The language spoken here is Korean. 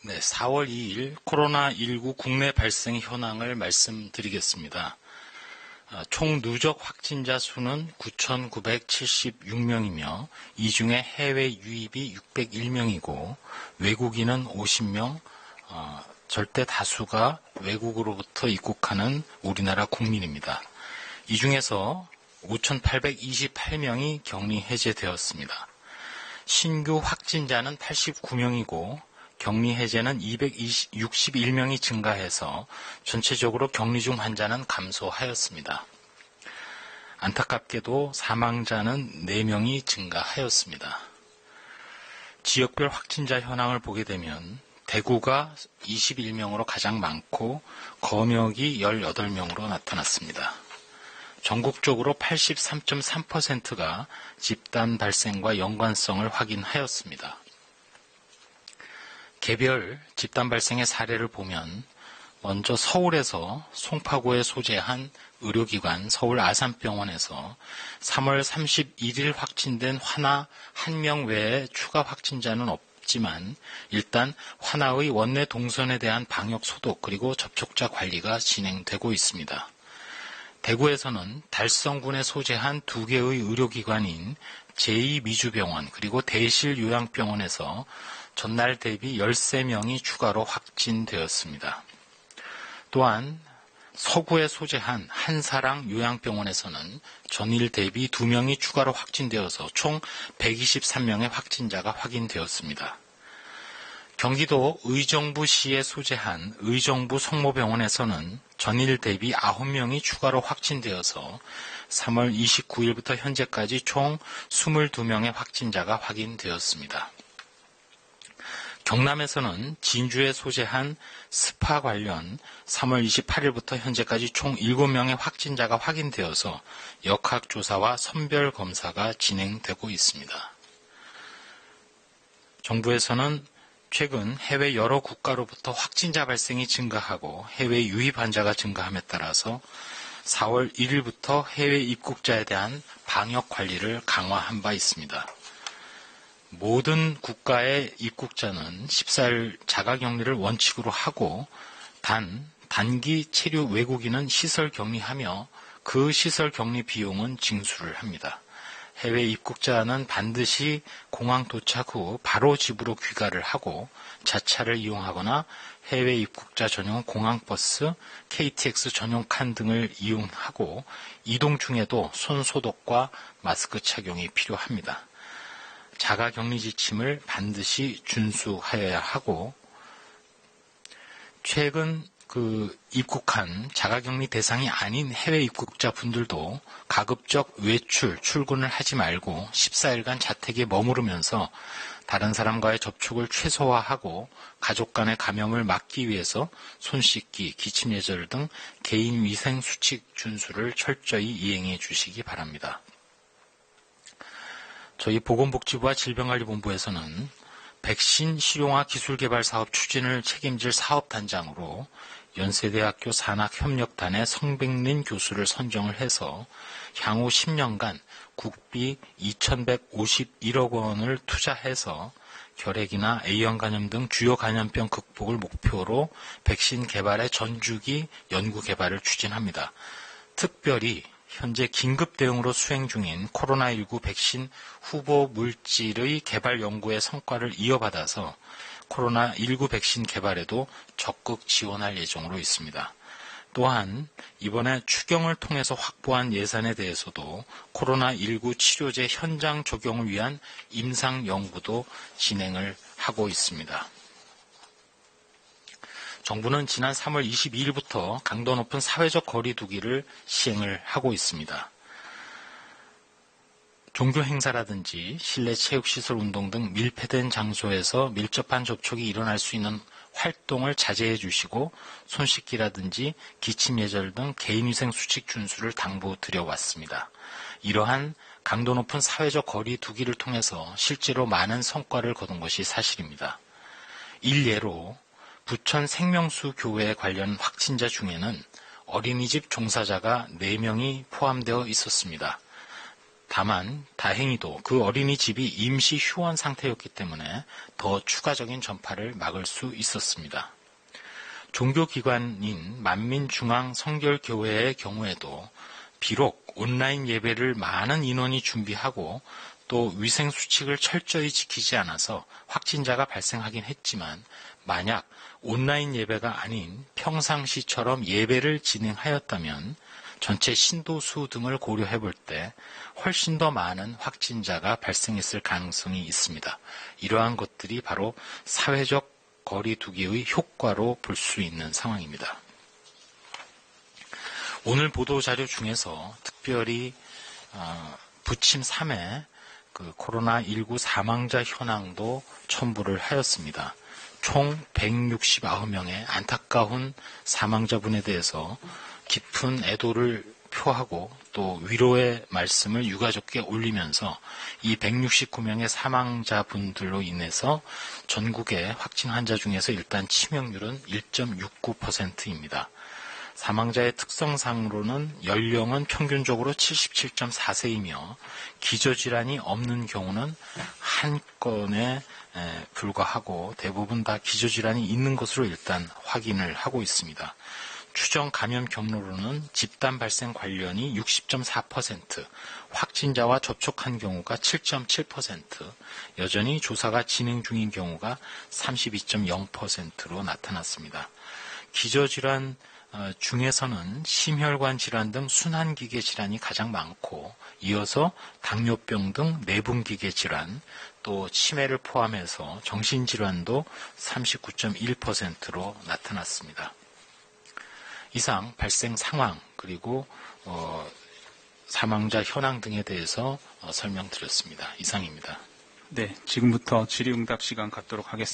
네, 4월 2일 코로나19 국내 발생 현황을 말씀드리겠습니다. 총 누적 확진자 수는 9,976명이며 이 중에 해외 유입이 601명이고 외국인은 50명, 절대 다수가 외국으로부터 입국하는 우리나라 국민입니다. 이 중에서 5,828명이 격리 해제되었습니다. 신규 확진자는 89명이고 격리 해제는 261명이 증가해서 전체적으로 격리 중 환자는 감소하였습니다. 안타깝게도 사망자는 4명이 증가하였습니다. 지역별 확진자 현황을 보게 되면 대구가 21명으로 가장 많고 검역이 18명으로 나타났습니다. 전국적으로 83.3%가 집단 발생과 연관성을 확인하였습니다. 개별 집단 발생의 사례를 보면 먼저 서울에서 송파구에 소재한 의료기관 서울 아산병원에서 3월 31일 확진된 환아 1명 외에 추가 확진자는 없지만 일단 환아의 원내 동선에 대한 방역 소독 그리고 접촉자 관리가 진행되고 있습니다. 대구에서는 달성군에 소재한 2개의 의료기관인 제2미주병원 그리고 대실요양병원에서 전날 대비 13명이 추가로 확진되었습니다. 또한 서구에 소재한 한사랑 요양병원에서는 전일 대비 2명이 추가로 확진되어서 총 123명의 확진자가 확인되었습니다. 경기도 의정부시에 소재한 의정부 성모병원에서는 전일 대비 9명이 추가로 확진되어서 3월 29일부터 현재까지 총 22명의 확진자가 확인되었습니다. 경남에서는 진주에 소재한 스파 관련 3월 28일부터 현재까지 총 7명의 확진자가 확인되어서 역학조사와 선별검사가 진행되고 있습니다. 정부에서는 최근 해외 여러 국가로부터 확진자 발생이 증가하고 해외 유입 환자가 증가함에 따라서 4월 1일부터 해외 입국자에 대한 방역 관리를 강화한 바 있습니다. 모든 국가의 입국자는 14일 자가격리를 원칙으로 하고 단기 체류 외국인은 시설 격리하며 그 시설 격리 비용은 징수를 합니다. 해외 입국자는 반드시 공항 도착 후 바로 집으로 귀가를 하고 자차를 이용하거나 해외 입국자 전용 공항버스, KTX 전용 칸 등을 이용하고 이동 중에도 손 소독과 마스크 착용이 필요합니다. 자가격리 지침을 반드시 준수하여야 하고 최근 입국한 자가격리 대상이 아닌 해외 입국자 분들도 가급적 출근을 하지 말고 14일간 자택에 머무르면서 다른 사람과의 접촉을 최소화하고 가족 간의 감염을 막기 위해서 손 씻기, 기침 예절 등 개인 위생 수칙 준수를 철저히 이행해 주시기 바랍니다. 저희 보건복지부와 질병관리본부에서는 백신 실용화 기술개발 사업 추진을 책임질 사업단장으로 연세대학교 산학협력단의 성백린 교수를 선정을 해서 향후 10년간 국비 2,151억 원을 투자해서 결핵이나 A형 간염 등 주요 감염병 극복을 목표로 백신 개발의 전주기 연구 개발을 추진합니다. 특별히 현재 긴급 대응으로 수행 중인 코로나19 백신 후보 물질의 개발 연구의 성과를 이어받아서 코로나19 백신 개발에도 적극 지원할 예정으로 있습니다. 또한 이번에 추경을 통해서 확보한 예산에 대해서도 코로나19 치료제 현장 적용을 위한 임상 연구도 진행을 하고 있습니다. 정부는 지난 3월 22일부터 강도 높은 사회적 거리 두기를 시행을 하고 있습니다. 종교 행사라든지 실내 체육시설 운동 등 밀폐된 장소에서 밀접한 접촉이 일어날 수 있는 활동을 자제해 주시고 손 씻기라든지 기침 예절 등 개인위생 수칙 준수를 당부드려 왔습니다. 이러한 강도 높은 사회적 거리 두기를 통해서 실제로 많은 성과를 거둔 것이 사실입니다. 일례로 부천 생명수 교회 관련 확진자 중에는 어린이집 종사자가 4명이 포함되어 있었습니다. 다만 다행히도 그 어린이집이 임시 휴원 상태였기 때문에 더 추가적인 전파를 막을 수 있었습니다. 종교기관인 만민중앙성결교회의 경우에도 비록 온라인 예배를 많은 인원이 준비하고 또 위생수칙을 철저히 지키지 않아서 확진자가 발생하긴 했지만 만약 온라인 예배가 아닌 평상시처럼 예배를 진행하였다면 전체 신도수 등을 고려해 볼 때 훨씬 더 많은 확진자가 발생했을 가능성이 있습니다. 이러한 것들이 바로 사회적 거리두기의 효과로 볼 수 있는 상황입니다. 오늘 보도자료 중에서 특별히 부침 3회 코로나19 사망자 현황도 첨부를 하였습니다. 총 169명의 안타까운 사망자분에 대해서 깊은 애도를 표하고 또 위로의 말씀을 유가족께 올리면서 이 169명의 사망자분들로 인해서 전국의 확진 환자 중에서 일단 치명률은 1.69%입니다. 사망자의 특성상으로는 연령은 평균적으로 77.4세이며 기저질환이 없는 경우는 한 건에 불과하고 대부분 다 기저질환이 있는 것으로 일단 확인을 하고 있습니다. 추정 감염 경로로는 집단 발생 관련이 60.4%, 확진자와 접촉한 경우가 7.7%, 여전히 조사가 진행 중인 경우가 32.0%로 나타났습니다. 기저질환 중에서는 심혈관 질환 등 순환기계 질환이 가장 많고 이어서 당뇨병 등 내분기계 질환, 또 치매를 포함해서 정신질환도 39.1%로 나타났습니다. 이상 발생 상황 그리고 사망자 현황 등에 대해서 설명드렸습니다. 이상입니다. 네, 지금부터 질의응답 시간 갖도록 하겠습니다.